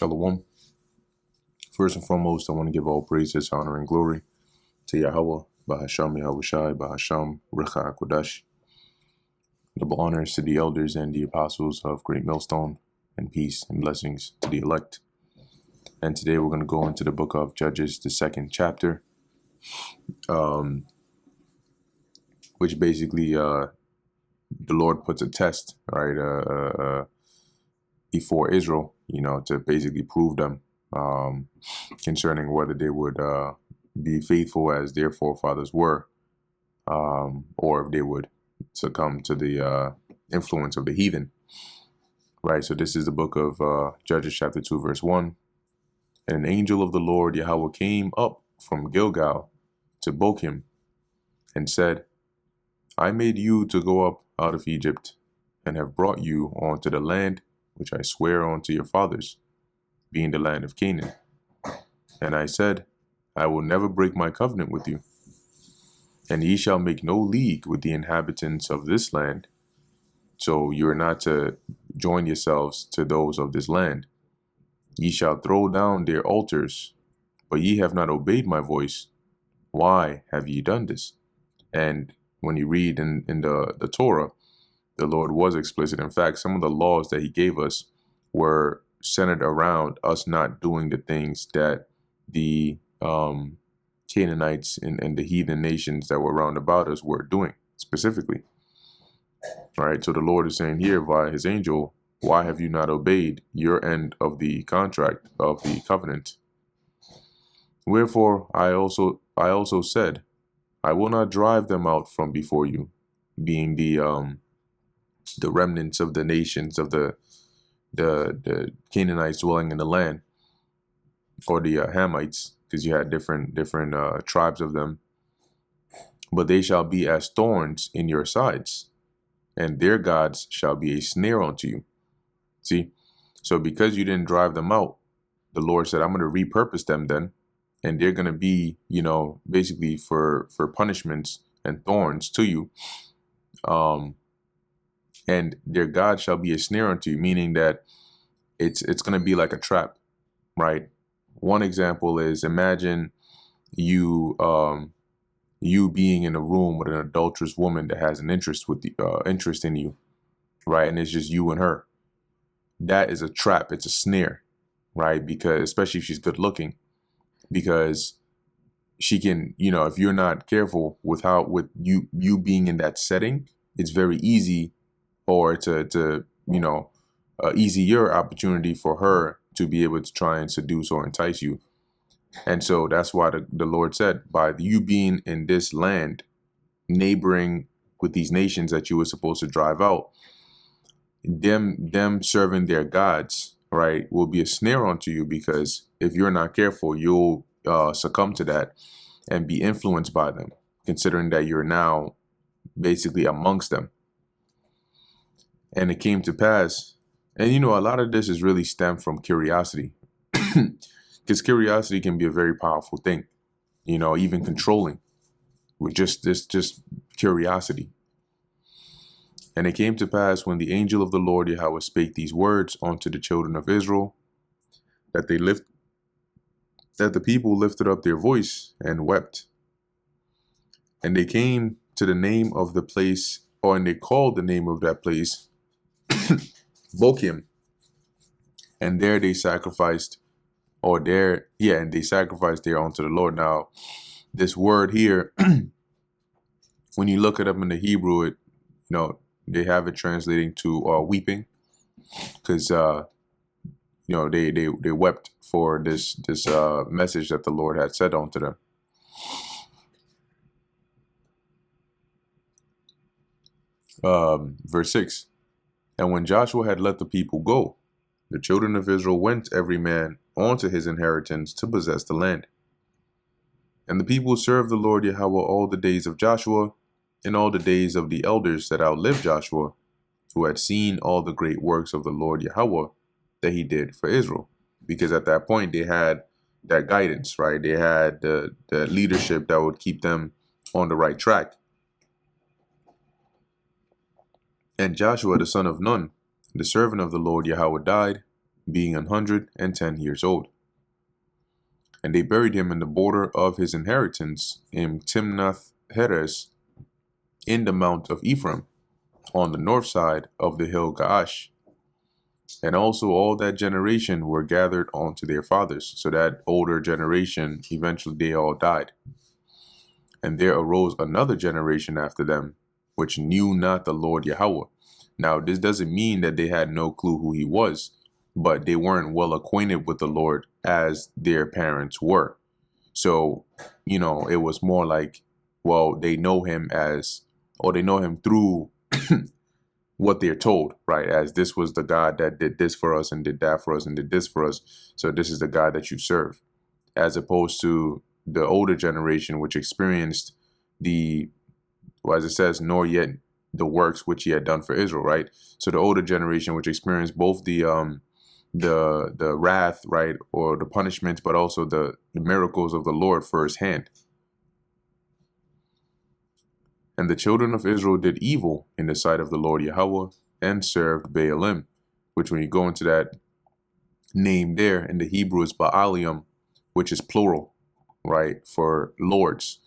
Shalom. First and foremost, I want to give all praises, honor, and glory to Yahweh, Bahasham Yahushai, Bahasham Recha Kodash. Double honors to the elders and the apostles of Great Millstone, and peace and blessings to the elect. And today we're going to go into the book of Judges, the second chapter, which basically the Lord puts a test, right, before Israel, to basically prove them concerning whether they would be faithful as their forefathers were, or if they would succumb to the influence of the heathen. Right, so this is the book of Judges chapter 2 verse 1. And an angel of the Lord Yahweh came up from Gilgal to Bochim and said, I made you to go up out of Egypt and have brought you onto the land which I swear unto your fathers, being the land of Canaan. And I said, I will never break my covenant with you, and ye shall make no league with the inhabitants of this land. So you are not to join yourselves to those of this land. Ye shall throw down their altars, but ye have not obeyed my voice. Why have ye done this? And when you read in the Torah, the Lord was explicit. In fact, some of the laws that he gave us were centered around us not doing the things that the Canaanites and the heathen nations that were round about us were doing specifically. All right, so the Lord is saying here via his angel, why have you not obeyed your end of the contract of the covenant? Wherefore I also said, I will not drive them out from before you, being the remnants of the nations of the Canaanites dwelling in the land, or the Hamites, because you had different tribes of them. But they shall be as thorns in your sides, and their gods shall be a snare unto you. See, so because you didn't drive them out, the Lord said, I'm going to repurpose them then, and they're going to be, basically for punishments and thorns to you. And their God shall be a snare unto you, meaning that it's going to be like a trap, right? One example is, imagine you being in a room with an adulterous woman that has an interest in you, right? And it's just you and her. That is a trap. It's a snare, right? Because especially if she's good looking, because she can, if you're not careful with you being in that setting, it's very easy, or to easier opportunity for her to be able to try and seduce or entice you. And so that's why the Lord said, by you being in this land, neighboring with these nations that you were supposed to drive out, them serving their gods, right, will be a snare unto you, because if you're not careful, you'll succumb to that and be influenced by them, considering that you're now basically amongst them. And it came to pass, and a lot of this is really stemmed from curiosity, because curiosity can be a very powerful thing, even controlling with just curiosity. And it came to pass, when the angel of the Lord Yahweh spake these words unto the children of Israel, that the people lifted up their voice and wept. And they came to the name of the place, and they called the name of that place Bochim. And there they sacrificed, and they sacrificed there unto the Lord. Now, this word here, when you look it up in the Hebrew, they have it translating to weeping, because they wept for this message that the Lord had said unto them. Verse 6. And when Joshua had let the people go, the children of Israel went every man unto his inheritance to possess the land. And the people served the Lord Yahweh all the days of Joshua, and all the days of the elders that outlived Joshua, who had seen all the great works of the Lord Yahweh that he did for Israel. Because at that point they had that guidance, right? They had the leadership that would keep them on the right track. And Joshua the son of Nun, the servant of the Lord Yahweh, died, being 110 years old. And they buried him in the border of his inheritance in Timnath Heres in the mount of Ephraim, on the north side of the hill Gaash. And also all that generation were gathered onto their fathers. So that older generation, eventually they all died. And there arose another generation after them, which knew not the Lord Yahweh. Now, this doesn't mean that they had no clue who he was, but they weren't well acquainted with the Lord as their parents were. So, it was more like, well, they know him as, or they know him through what they're told, right? As this was the God that did this for us and did that for us and did this for us. So this is the God that you serve, as opposed to the older generation, which experienced as it says, nor yet the works which he had done for Israel, right? So the older generation, which experienced both the wrath, right, or the punishment, but also the miracles of the Lord firsthand. And the children of Israel did evil in the sight of the Lord Yahweh and served Baalim, which when you go into that name there in the Hebrew is Baalium, which is plural, right, for lords.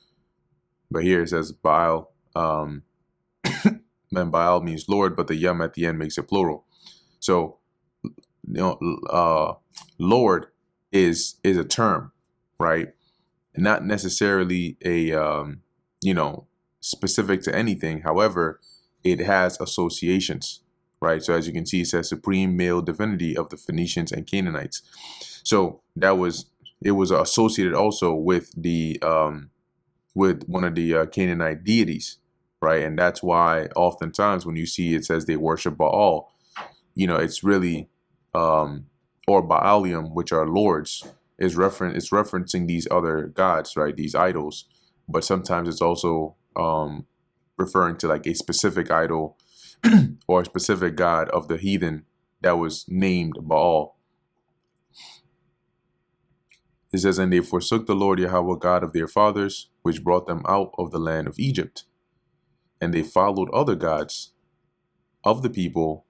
But here it says Baal, and Baal means Lord, but the yum at the end makes it plural. So, Lord is a term, right? Not necessarily a, specific to anything. However, it has associations, right? So as you can see, it says supreme male divinity of the Phoenicians and Canaanites. So it was associated also with with one of the Canaanite deities, right? And that's why oftentimes when you see it says they worship Baal, it's really or Baalium, which are lords, it's referencing these other gods, right? These idols. But sometimes it's also referring to like a specific idol or a specific god of the heathen that was named Baal. It says, and they forsook the Lord Yahweh God of their fathers, which brought them out of the land of Egypt. And they followed other gods of the people,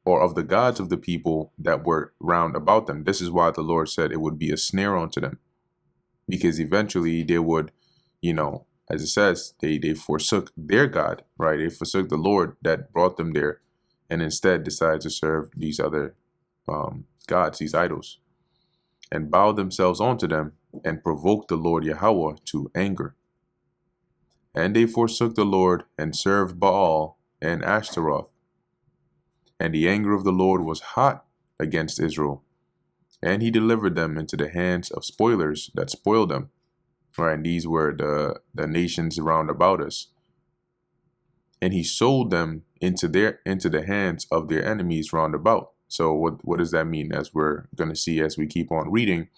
or of the gods of the people that were round about them. This is why the Lord said it would be a snare unto them, because eventually they would, as it says, they forsook their God, right? They forsook the Lord that brought them there, and instead decided to serve these other gods, these idols, and bow themselves unto them, and provoked the Lord Yahweh to anger. And they forsook the Lord, and served Baal and Ashtaroth. And the anger of the Lord was hot against Israel, and he delivered them into the hands of spoilers that spoiled them. Right, and these were the nations round about us. And he sold them into the hands of their enemies round about. So what does that mean? As we're going to see as we keep on reading,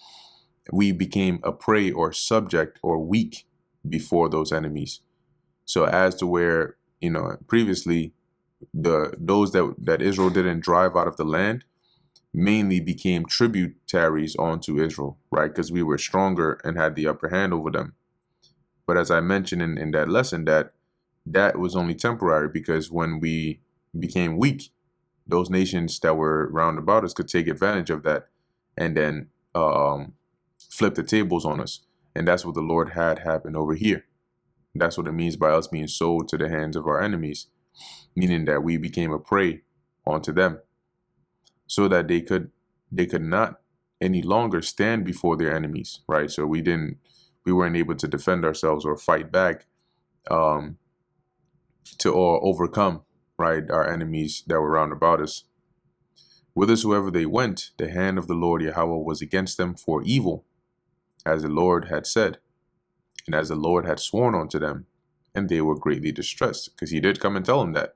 we became a prey or subject or weak before those enemies. So as to where, previously those that Israel didn't drive out of the land mainly became tributaries onto Israel, right? Because we were stronger and had the upper hand over them. But as I mentioned in that lesson, that was only temporary, because when we became weak, those nations that were round about us could take advantage of that and then flip the tables on us. And that's what the Lord had happen over here. That's what it means by us being sold to the hands of our enemies, meaning that we became a prey onto them, so that they could not any longer stand before their enemies, right? So we weren't able to defend ourselves or fight back or overcome, right, our enemies that were round about us. Whithersoever they went, the hand of the Lord Yahweh was against them for evil, as the Lord had said, and as the Lord had sworn unto them, and they were greatly distressed, because he did come and tell them that,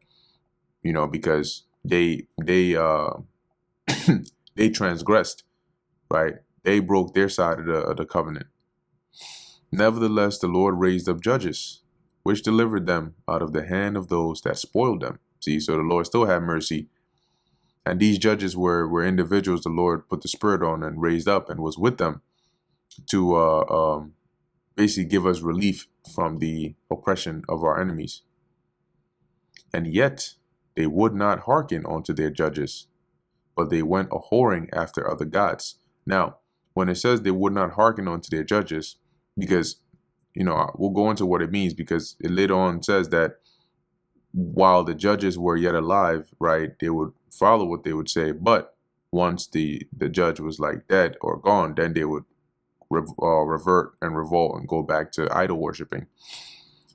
because they they transgressed, right? They broke their side of the covenant. Nevertheless, the Lord raised up judges, which delivered them out of the hand of those that spoiled them. See, so the Lord still had mercy. And these judges were individuals the Lord put the Spirit on and raised up and was with them to basically give us relief from the oppression of our enemies. And yet they would not hearken unto their judges, but they went a whoring after other gods. Now, when it says they would not hearken unto their judges, because, we'll go into what it means, because it later on says that while the judges were yet alive, right, they would follow what they would say. But once the judge was like dead or gone, then they would revert and revolt and go back to idol worshiping.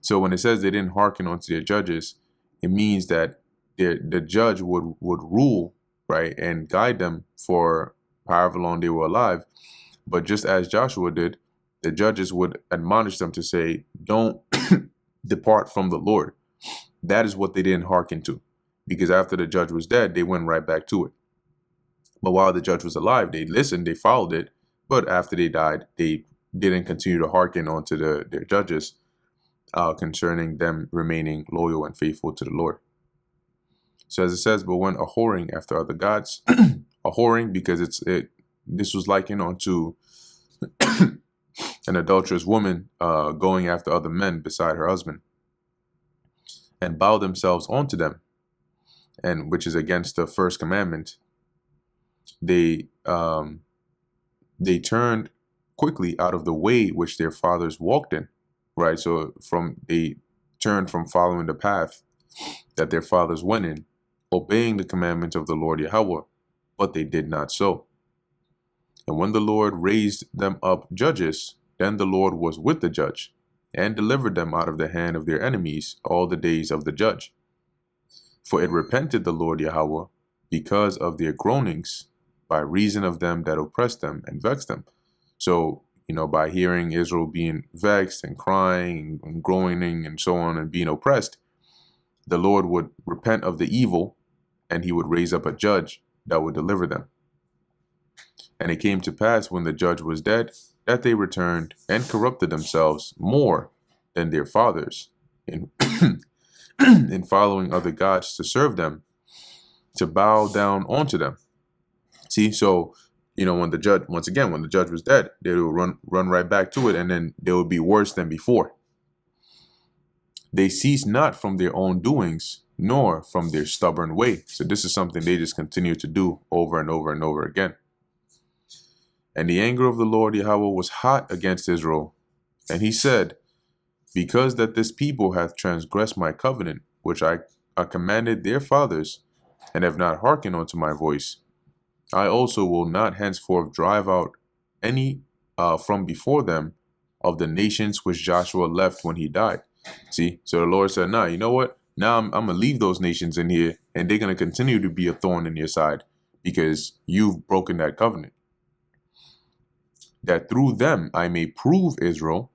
So when it says they didn't hearken unto their judges, it means that the judge would rule, right, and guide them for however long they were alive. But just as Joshua did, the judges would admonish them to say, don't depart from the Lord. That is what they didn't hearken to, because after the judge was dead, they went right back to it. But while the judge was alive, they listened, they followed it. But after they died, they didn't continue to hearken onto their judges concerning them remaining loyal and faithful to the Lord. So as it says, but went a whoring after other gods, a whoring because this was likened unto an adulterous woman going after other men beside her husband, and bow themselves onto them, and which is against the first commandment. They turned quickly out of the way which their fathers walked in, right? So they turned from following the path that their fathers went in, obeying the commandments of the Lord Yahweh, but they did not so. And when the Lord raised them up judges, then the Lord was with the judge, and delivered them out of the hand of their enemies all the days of the judge. For it repented the Lord Yahweh because of their groanings, by reason of them that oppressed them and vexed them. So, by hearing Israel being vexed and crying and groaning and so on and being oppressed, the Lord would repent of the evil, and he would raise up a judge that would deliver them. And it came to pass, when the judge was dead, that they returned and corrupted themselves more than their fathers in in following other gods to serve them, to bow down unto them. See, so when the judge, once again, when the judge was dead, they would run right back to it, and then they would be worse than before. They cease not from their own doings, nor from their stubborn way. So this is something they just continue to do over and over and over again. And the anger of the Lord Yahweh was hot against Israel, and he said, because that this people hath transgressed my covenant, which I commanded their fathers, and have not hearkened unto my voice, I also will not henceforth drive out any from before them of the nations which Joshua left when he died. See, so the Lord said, nah, you know what? Now I'm going to leave those nations in here, and they're going to continue to be a thorn in your side because you've broken that covenant. That through them I may prove Israel,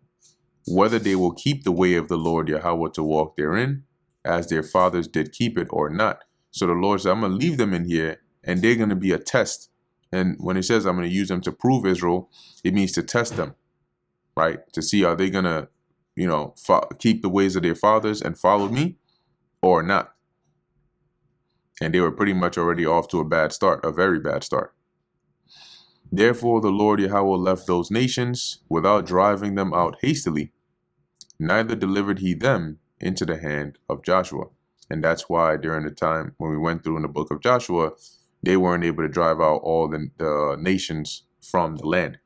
whether they will keep the way of the Lord Yahweh to walk therein, as their fathers did keep it or not. So the Lord said, I'm going to leave them in here, and they're going to be a test. And when he says I'm going to use them to prove Israel, it means to test them, right? To see, are they going to, keep the ways of their fathers and follow me or not? And they were pretty much already off to a bad start, a very bad start. Therefore the Lord Yahweh left those nations without driving them out hastily, neither delivered he them into the hand of Joshua. And that's why during the time when we went through in the book of Joshua, they weren't able to drive out all the nations from the land.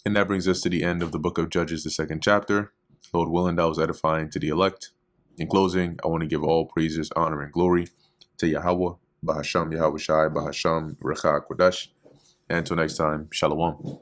And that brings us to the end of the book of Judges, the 2nd chapter. Lord willing, that was edifying to the elect. In closing, I want to give all praises, honor, and glory to Yahweh, Bahasham Yahweh Shai, Bahasham Recha Kodesh. And until next time, Shalom.